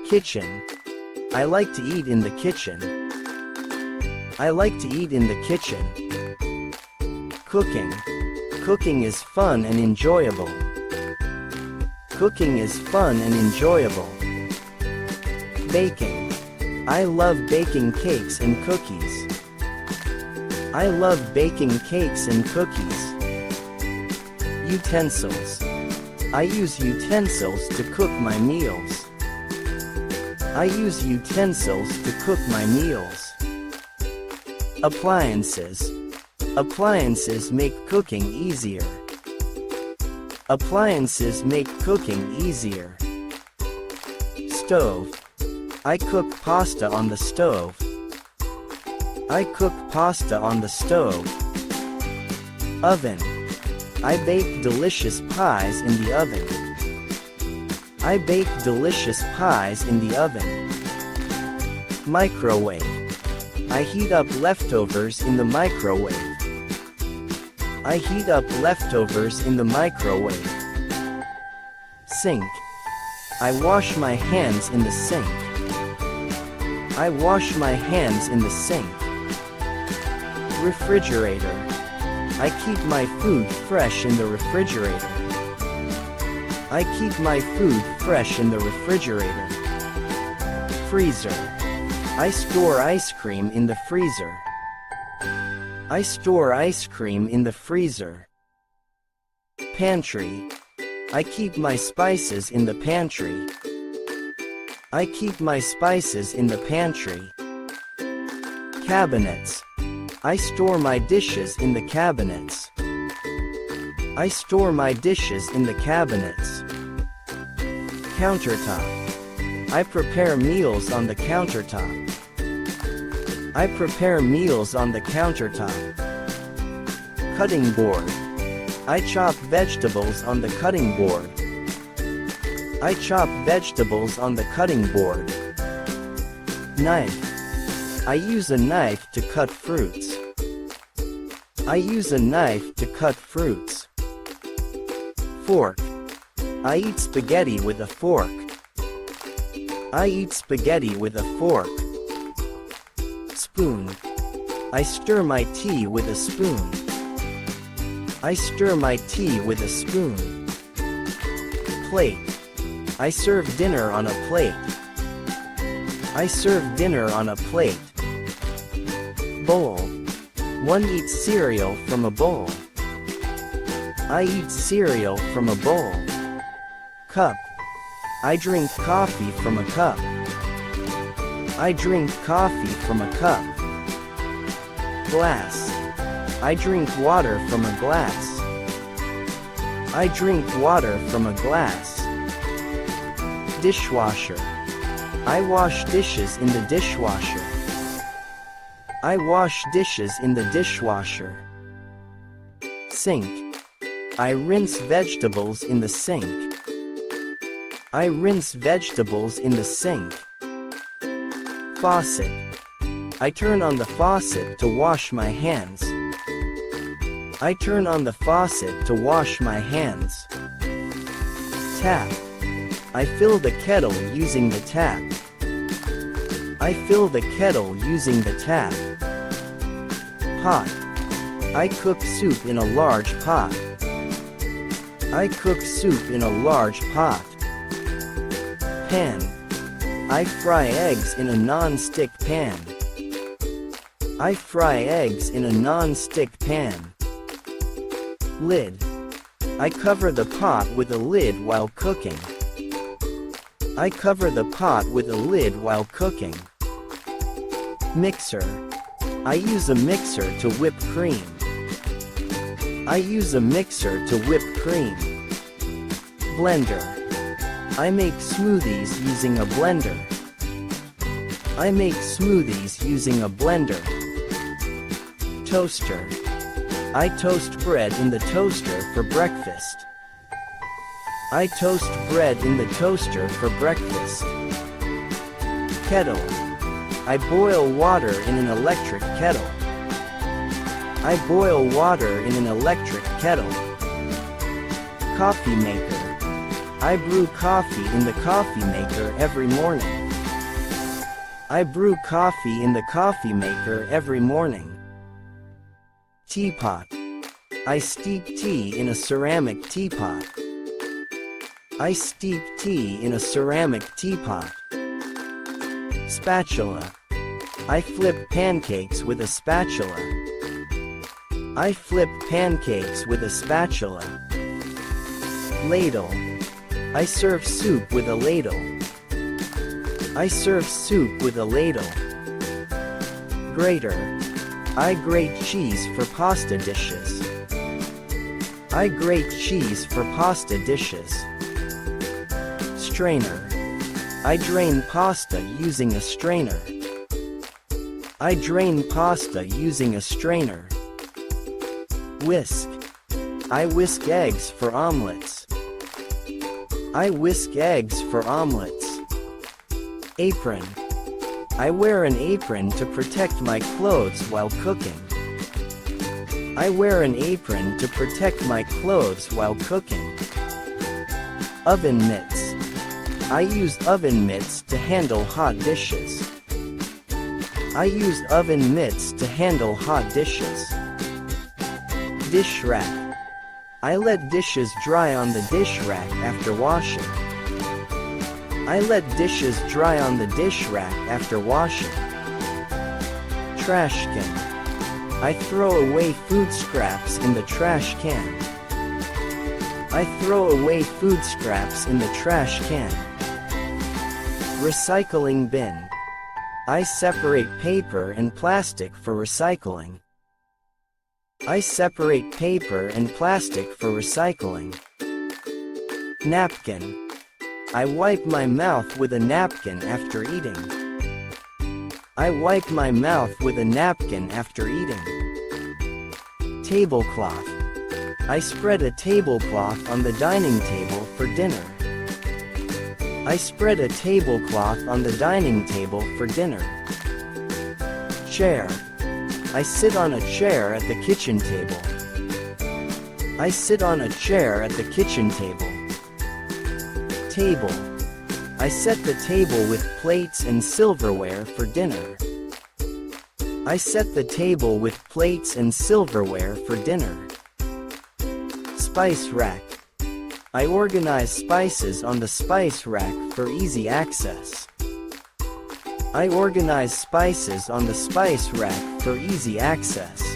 Kitchen. I like to eat in the kitchen. I like to eat in the kitchen. Cooking. Cooking is fun and enjoyable. Cooking is fun and enjoyable. Baking. I love baking cakes and cookies. I love baking cakes and cookies. Utensils. I use utensils to cook my meals. I use utensils to cook my meals. Appliances. Appliances make cooking easier. Appliances make cooking easier. Stove. I cook pasta on the stove. I cook pasta on the stove. Oven. I bake delicious pies in the oven. I bake delicious pies in the oven. Microwave. I heat up leftovers in the microwave. I heat up leftovers in the microwave. Sink. I wash my hands in the sink. I wash my hands in the sink. Refrigerator. I keep my food fresh in the refrigerator. I keep my food fresh in the refrigerator. Freezer. I store ice cream in the freezer. I store ice cream in the freezer. Pantry. I keep my spices in the pantry. I keep my spices in the pantry. Cabinets. I store my dishes in the cabinets. I store my dishes in the cabinets. Countertop. I prepare meals on the countertop. I prepare meals on the countertop. Cutting board. I chop vegetables on the cutting board. I chop vegetables on the cutting board. Knife. I use a knife to cut fruits. I use a knife to cut fruits. Fork. I eat spaghetti with a fork. I eat spaghetti with a fork. Spoon. I stir my tea with a spoon. I stir my tea with a spoon. Plate. I serve dinner on a plate. I serve dinner on a plate. Bowl. One eats cereal from a bowl. I eat cereal from a bowl. Cup. I drink coffee from a cup. I drink coffee from a cup. Glass. I drink water from a glass. I drink water from a glass. Dishwasher. I wash dishes in the dishwasher. I wash dishes in the dishwasher. Sink. I rinse vegetables in the sink. I rinse vegetables in the sink. Faucet. I turn on the faucet to wash my hands. I turn on the faucet to wash my hands. Tap. I fill the kettle using the tap. I fill the kettle using the tap. Pot. I cook soup in a large pot. I cook soup in a large pot. Pan. I fry eggs in a non-stick pan. I fry eggs in a non-stick pan. Lid. I cover the pot with a lid while cooking. I cover the pot with a lid while cooking. Mixer. I use a mixer to whip cream. I use a mixer to whip cream. Blender. I make smoothies using a blender. I make smoothies using a blender. Toaster. I toast bread in the toaster for breakfast. I toast bread in the toaster for breakfast. Kettle. I boil water in an electric kettle. I boil water in an electric kettle. Coffee maker. I brew coffee in the coffee maker every morning. I brew coffee in the coffee maker every morning. Teapot. I steep tea in a ceramic teapot. I steep tea in a ceramic teapot. Spatula. I flip pancakes with a spatula. I flip pancakes with a spatula. Ladle. I serve soup with a ladle. I serve soup with a ladle. Grater. I grate cheese for pasta dishes. I grate cheese for pasta dishes. Strainer. I drain pasta using a strainer. I drain pasta using a strainer. Whisk. I whisk eggs for omelets. I whisk eggs for omelets. Apron. I wear an apron to protect my clothes while cooking. I wear an apron to protect my clothes while cooking. Oven mitts. I use oven mitts to handle hot dishes. I use oven mitts to handle hot dishes. Dish rack. I let dishes dry on the dish rack after washing. I let dishes dry on the dish rack after washing. Trash can. I throw away food scraps in the trash can. I throw away food scraps in the trash can. Recycling bin. I separate paper and plastic for recycling. I separate paper and plastic for recycling. Napkin. I wipe my mouth with a napkin after eating. I wipe my mouth with a napkin after eating. Tablecloth. I spread a tablecloth on the dining table for dinner. I spread a tablecloth on the dining table for dinner. Chair. I sit on a chair at the kitchen table. I sit on a chair at the kitchen table. Table. I set the table with plates and silverware for dinner. I set the table with plates and silverware for dinner. Spice rack. I organize spices on the spice rack for easy access. I organize spices on the spice rack for easy access.